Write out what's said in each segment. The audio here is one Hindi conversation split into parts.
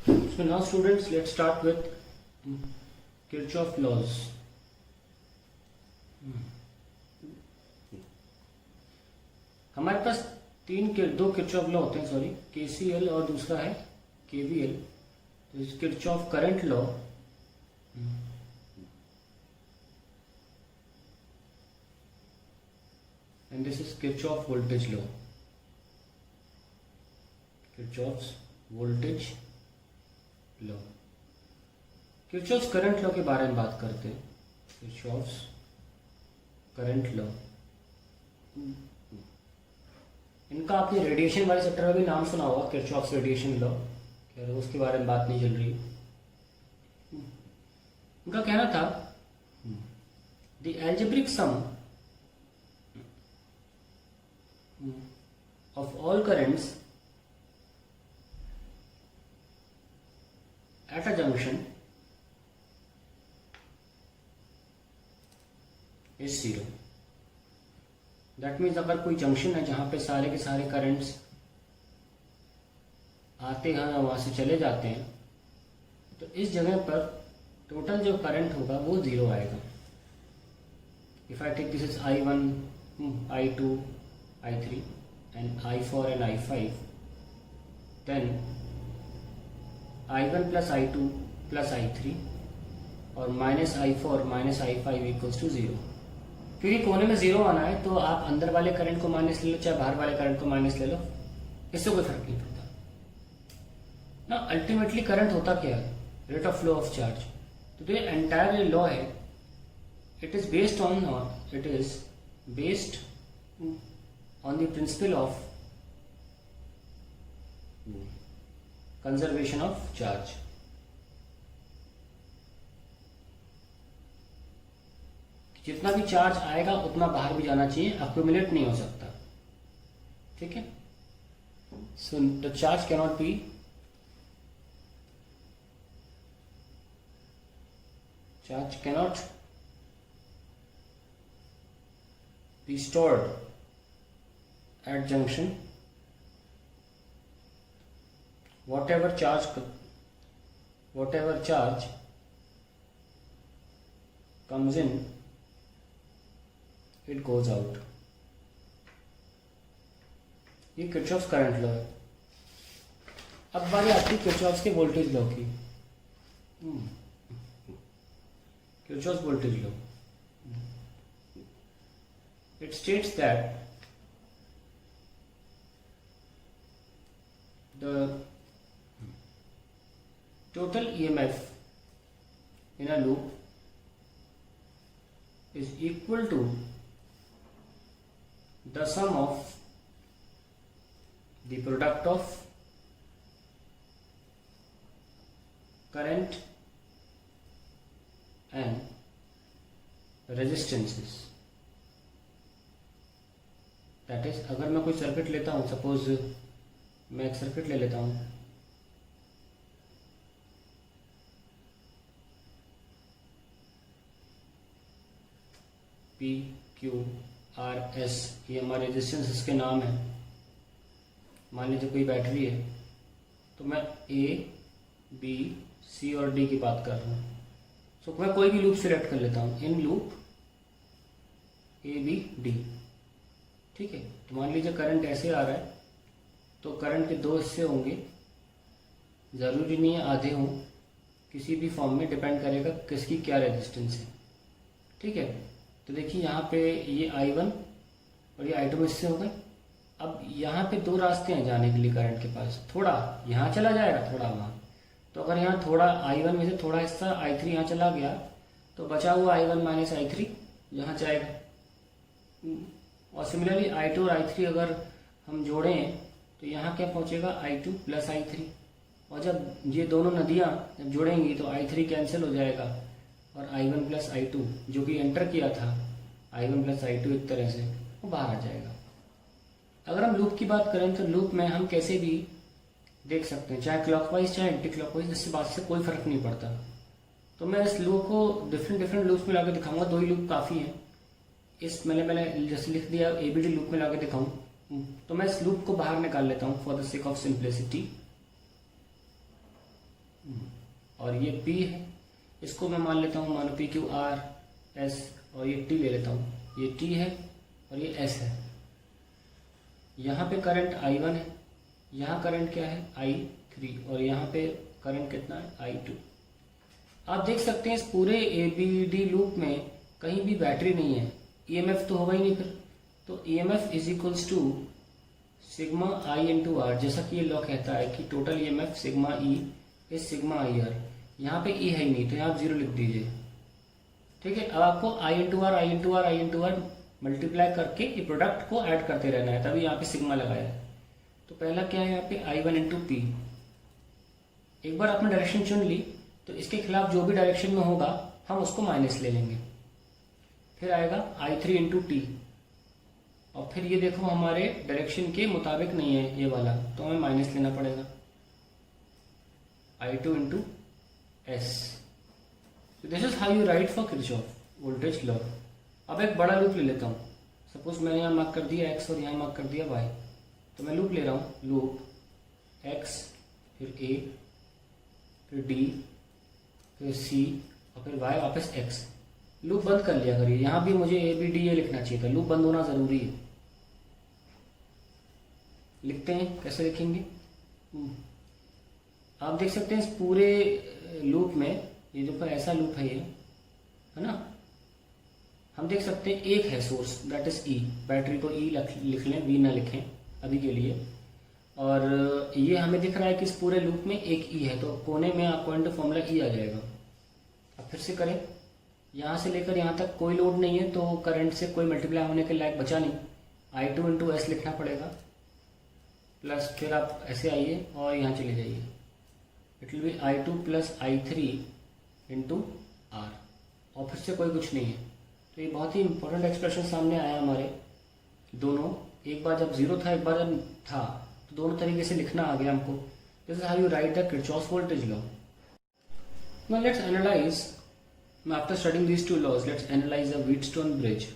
So now students, let's start with Kirchhoff laws. हमारे पास दो किरचॉफ लॉ होते हैं, सॉरी, केसीएल और दूसरा है KVL. Kirchhoff current law and this is Kirchhoff voltage law. Kirchhoff's voltage law. Kirchhoff's current law के बारे में बात करते हैं. Kirchhoff's current law. इनका आपने रेडिएशन वाले चैप्टर में भी नाम सुना होगा, Kirchhoff's रेडिएशन लॉ. खैर उसके बारे में बात नहीं चल रही. उनका कहना था the algebraic sum of all currents at a junction is zero. That means अगर कोई जंक्शन है जहां पे सारे के सारे करंट्स आते हैं वहां से चले जाते हैं, तो इस जगह पर टोटल जो करंट होगा वो जीरो आएगा. If I take this is I1, I2, I3 and I4 and I5, then I1 plus I2 plus I3 और minus I4 minus I5 equals to 0. क्योंकि कोने में 0 आना है तो आप अंदर वाले करंट को माइनस ले लो चाहे बाहर वाले करंट को माइनस ले लो, इससे कोई फर्क नहीं पड़ता ना. अल्टीमेटली करंट होता क्या है? Rate of flow of charge. तो जो एंटायर लॉ है, it is based on the principle of conservation of charge. जितना भी चार्ज आएगा उतना बाहर भी जाना चाहिए, अक्यूमुलेट नहीं हो सकता. ठीक है. So the charge cannot be stored at junction. Whatever charge comes in, it goes out. ये किरचॉफ्स करंट लॉ है. अब बारी आती है किरचॉफ्स के वोल्टेज लॉ की. Kirchhoff's voltage law, it states that the total EMF in a loop is equal to the sum of the product of current and resistances. That is, अगर मैं कोई सर्किट लेता हूँ, सपोज मैं एक सर्किट ले लेता हूं, PQRS, ये हमारे रेजिस्टेंस इसके नाम है. मान लीजिए कोई बैटरी है, तो मैं A, B, C और D की बात कर रहा हूं. सो मैं कोई भी लूप सिलेक्ट कर लेता हूं, in loop A, B, D. ठीक है. तो मान लीजिए करंट ऐसे आ रहा है, तो करंट के दो हिस्से होंगे, जरूरी नहीं है आधे हों, किसी भी फॉर्म में डिपेंड करेगा किसकी क्या रेजिस्टेंस है. ठीक है. तो देखिए यहाँ पे ये I1 और ये I2 में हिस्से हो गए. अब यहाँ पे दो रास्ते हैं जाने के लिए करंट के पास, थोड़ा यहाँ चला जाएगा, थोड़ा वहाँ. तो अगर यहाँ थोड़ा I1 में से थोड़ा हिस्सा I3 यहाँ चला गया, तो बचा हुआ I1 माइनस I3 यहाँ जाएगा. और सिमिलरली I2 और I3 अगर हम जोड़ें तो यहाँ क्या पहुंचेगा? I2 plus I3. और जब ये दोनों नदियाँ जब जुड़ेंगी तो I3 कैंसिल हो जाएगा और I1 प्लस I2 जो कि एंटर किया था, I1 प्लस I2 एक तरह से वो बाहर आ जाएगा. अगर हम लूप की बात करें तो लूप में हम कैसे भी देख सकते हैं, चाहे क्लॉकवाइज चाहे एंटी क्लॉकवाइज, इससे बात से कोई फर्क नहीं पड़ता. तो मैं इस लूप को डिफरेंट लूप्स में लाकर दिखाऊंगा. दो ही लूप काफ़ी हैं. इस मैंने जैसे लिख दिया ABD लूप में लाकर दिखाऊं, तो मैं इस लूप को बाहर निकाल लेता हूं for the sake of simplicity. और ये P है, इसको मैं मान लेता हूँ, मानो PQRS, और ये T ले लेता हूँ, ये T है और ये S है। यहाँ पे करंट I1 है, यहाँ करंट क्या है I3, और यहाँ पे करंट कितना है I2। आप देख सकते हैं इस पूरे ABD लूप में कहीं भी बैटरी नहीं है, EMF तो होगा ही नहीं फिर, तो EMF is equals to sigma I into R, जैसा कि ये लॉ कहता है कि total EMF sigma E is sigma IR। यहाँ पे E है ही नहीं, तो यहाँ आप 0 लिख दीजिए। ठीक है, अब आपको I इंटू आर मल्टीप्लाई करके ये प्रोडक्ट को ऐड करते रहना है, तभी यहाँ पे सिग्मा लगाया है। तो पहला क्या है यहाँ पे I1 इंटू पी। एक बार आपने डायरेक्शन चुन ली तो इसके खिलाफ जो भी डायरेक्शन में होगा हम उसको माइनस ले लेंगे। फिर आएगा I3 इंटू टी, और फिर ये देखो हमारे डायरेक्शन के मुताबिक नहीं है ये वाला, तो हमें माइनस लेना पड़ेगा I2 into S. This is how you right for Kirchhoff voltage law. अब एक बड़ा लूप ले लेता हूँ, सपोज मैंने यहाँ मार्क कर दिया x और यहाँ मार्क कर दिया y, तो मैं लूप ले रहा हूँ, लूप x फिर a फिर d फिर c और फिर y वापस x। लूप बंद कर लिया करिए, यहाँ भी मुझे a b d ये लिखना चाहिए था, लूप बंद होना जरूरी है। लिखते हैं, कैसे लिखेंगे, आप देख सकते हैं इस पूरे लूप में ये जो ऐसा लूप है ये, है ना, हम देख सकते हैं एक है source, that is E, battery को E लिख लें, V ना लिखें अभी के लिए। और ये हमें दिख रहा है कि इस पूरे लूप में एक E है, तो कोने में अकॉर्डिंग टू फॉर्मूला E आ जाएगा। अब फिर से करें, यहाँ से लेकर यहाँ तक कोई लोड नहीं है, तो करंट से कोई मल्टीप्लाई होने के लायक बचा नहीं, I2 इंटू एस लिखना पड़ेगा, प्लस फिर आप ऐसे आइए और यहाँ चले जाइए, it will be I2 plus I3 into R, और फिर से कोई कुछ नहीं है। तो ये बहुत ही इंपॉर्टेंट एक्सप्रेशन सामने आया हमारे, दोनों, एक बार जब जीरो था एक बार जब था, तो दोनों तरीके से लिखना आ गया हमको। This is how you write the Kirchhoff voltage law. Now let's analyse, after studying these two laws, let's analyse the Wheatstone bridge.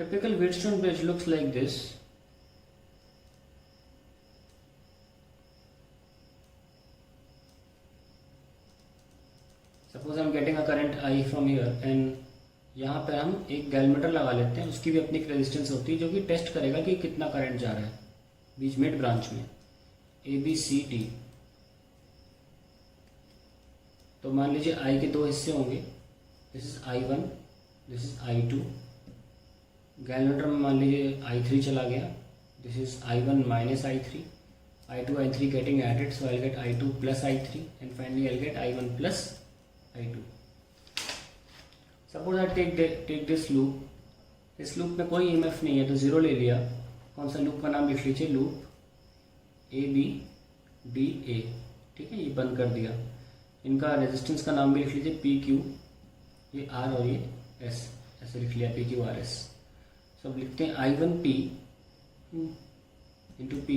Typical Wheatstone bridge looks like this. Suppose I am getting a current I from here and यहाँ पे हम एक गैलमीटर लगा लेते हैं, उसकी भी अपनी एक रेजिस्टेंस होती है जो कि टेस्ट करेगा कि कितना करंट जा रहा है बीच मिड ब्रांच में ABCD। तो मान लीजिए I के दो हिस्से होंगे, this is I1, this is I2। गैलमीटर में मान लीजिए I3 चला गया, this is I1 minus I3, I2 I3 getting added, so I'll get I2 plus I3 and finally I'll get I1 plus I2। Suppose I take this loop, इस लूप में कोई EMF नहीं है तो जीरो ले लिया। कौन सा लूप का नाम लिख लीजिए, लूप ABDA। ठीक है, ये बंद कर दिया। इनका रेजिस्टेंस का नाम भी लिख लीजिए PQ, ये R और ये S, ऐसे लिख लिया PQRS। सब लिखते हैं I1P into P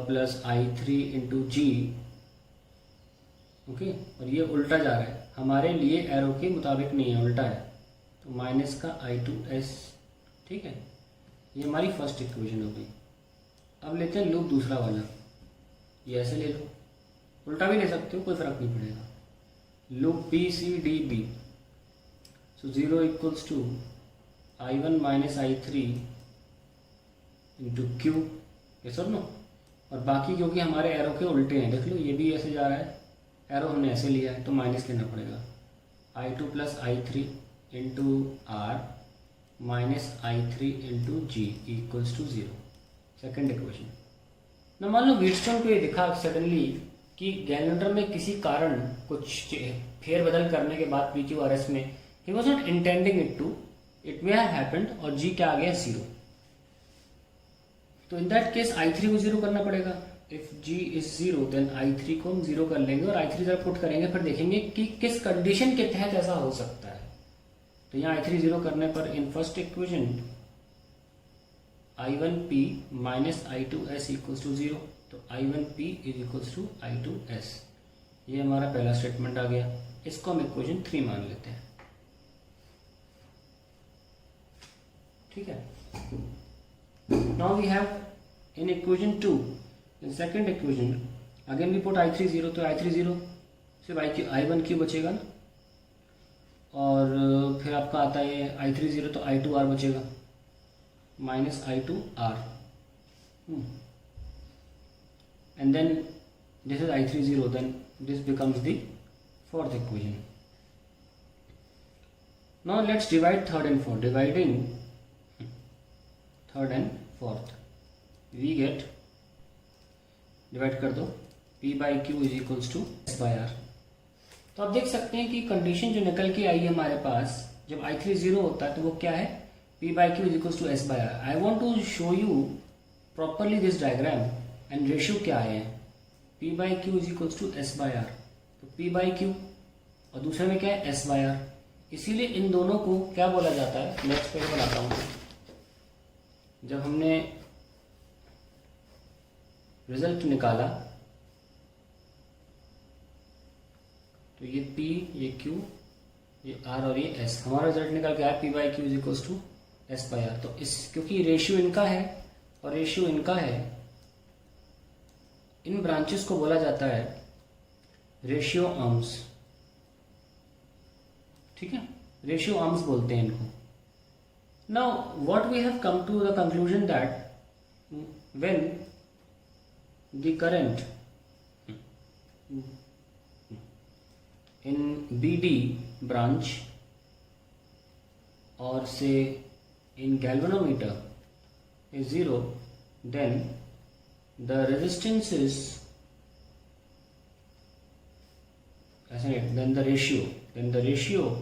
plus I3 into G। Okay, और ये उल्टा जा रहा है, हमारे लिए एरो के मुताबिक नहीं है, उल्टा है, तो माइनस का I2S। ठीक है, ये हमारी फर्स्ट इक्वेशन हो गई। अब लेते हैं लूप दूसरा वाला, ये ऐसे ले लो, उल्टा भी ले सकते हो, कोई फर्क नहीं पड़ेगा। Loop BCDB, so 0 equals to I1 minus I3 into Q, ये सब नो, और बाकी क्योंकि हमारे एरो के उल्टे हैं, देख लो ये भी ऐसे जा रहा है, एरो हमने ऐसे लिया है तो माइनस लेना पड़ेगा। I2 plus I3 into R minus I3 into G equals to 0, second equation. ना मान लो व्हीटस्टोन को ये दिखा सडनली कि गैलमीटर में किसी कारण कुछ फेरबदल करने के बाद PQRS में ही was not intending it to, it may have happened, और G क्या आ गया 0। तो इन दैट केस I3 को 0 करना पड़ेगा। If G is 0 then I3 को हम 0 कर लेंगे और I3 जरा पुट करेंगे, फिर देखेंगे कि किस कंडीशन के तहत ऐसा हो सकता है। तो यहाँ I3 0 करने पर in first equation I1P minus I2S equals to 0, तो I1P is equals to I2S। ये हमारा पहला स्टेटमेंट आ गया, इसको हम इक्वेशन 3 मान लेते हैं। ठीक है, now we have in equation 2, in second equation again we put I3 0, तो I3 0 सिर्फ I1 क्यू बचेगा ना, और फिर आपका आता है I3 0 तो I2 R बचेगा minus I2 R, and then this is I3 0, then this becomes the fourth equation. Now let's divide third and fourth. Dividing third and fourth, we get, divide कर दो, P by Q is equals to S by R. तो आप देख सकते हैं कि कंडीशन जो निकल के आई है हमारे पास, जब I3 0 होता है तो वो क्या है, P by Q is equals to S by R. I want to show you properly this diagram and ratio क्या है, P by Q is equals to S by R. तो P by Q और दूसरे में क्या है S by R. इसीलिए इन दोनों को क्या बोला जाता है, नेक्स्ट पेज बनाता हूँ. जब हमने रिजल्ट निकाला तो ये P, ये Q, ये R और ये S, हमारा रिजल्ट निकल गया है P by Q is equals to S by R. तो इस, क्योंकि रेशियो इनका है और रेशियो इनका है, इन ब्रांचेस को बोला जाता है रेशियो आर्म्स. ठीक है, रेशियो आर्म्स बोलते हैं इनको. Now what we have come to the conclusion that when the current in BD branch or say in galvanometer is 0, then the resistance is, then the ratio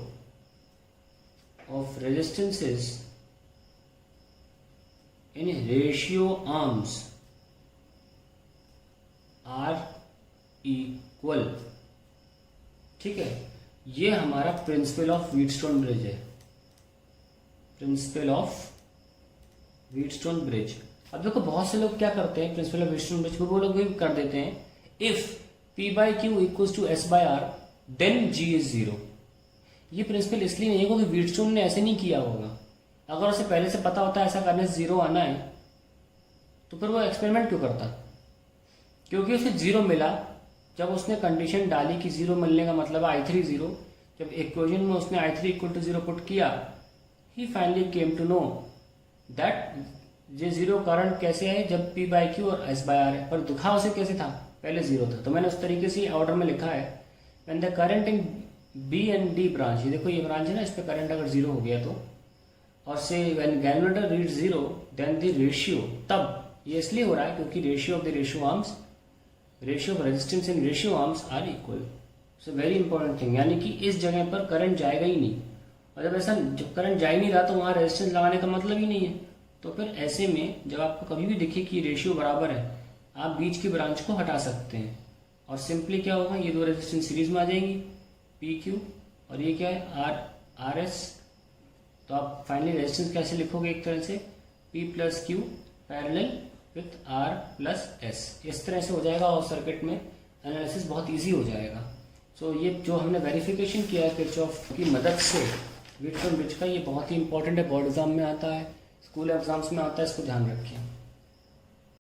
of resistances in ratio arms are equal. ठीक है, ये हमारा प्रिंसिपल ऑफ व्हीटस्टोन ब्रिज है. Principle of Wheatstone bridge. अब देखो बहुत से लोग क्या करते हैं, प्रिंसिपल ऑफ व्हीटस्टोन ब्रिज को वो लोग भी कर देते हैं, if P by Q equals to S by R then G is 0. ये प्रिंसिपल इसलिए नहीं है क्योंकि व्हीटस्टोन ने ऐसे नहीं किया होगा. अगर उसे पहले से पता होता है ऐसा करने से 0 आना है तो फिर वो एक्सपेरिमेंट क्यों करता. क्योंकि उसे 0 मिला जब उसने कंडीशन डाली कि 0 मिलने का मतलब है I3 0. जब इक्वेशन में उसने I3 इक्वल टू 0 पुट किया, he finally came to know that ये 0 करंट कैसे है जब P बाई क्यू और S बाई आर है. पर दिखा उसे कैसे था, पहले 0 था. तो मैंने उस तरीके से ऑर्डर में लिखा है, when the current in B and D branch, ये देखो ये ब्रांच है ना, इस पर करंट अगर 0 हो गया तो, और से when galvanometer read 0 then the ratio, तब ये इसलिए हो रहा है क्योंकि ratio of the ratio arms, ratio of resistance in ratio arms are equal. So very important thing, यानी कि इस जगह पर करंट जाएगा ही नहीं, और जब ऐसा जब करंट जा ही नहीं रहा तो वहाँ रेजिस्टेंस लगाने का मतलब ही नहीं है. तो फिर ऐसे में जब आपको कभी भी दिखे कि रेशियो बराबर है, आप बीच की ब्रांच को हटा सकते हैं और सिंपली क्या होगा, ये दो रेजिस्टेंस सीरीज में आ जाएंगी, पी क्यू और ये क्या है आर एस. तो आप फाइनली रेजिस्टेंस कैसे लिखोगे, एक तरह से P plus Q parallel with R plus S, इस तरह से हो जाएगा और सर्किट में एनालिसिस बहुत इजी हो जाएगा. सो ये जो हमने वेरिफिकेशन किया है किरचॉफ की मदद से व्हीटस्टोन ब्रिज का, ये बहुत ही इंपॉर्टेंट है, बोर्ड एग्जाम में आता है, स्कूल एग्जाम्स में आता है, इसको ध्यान रखिए.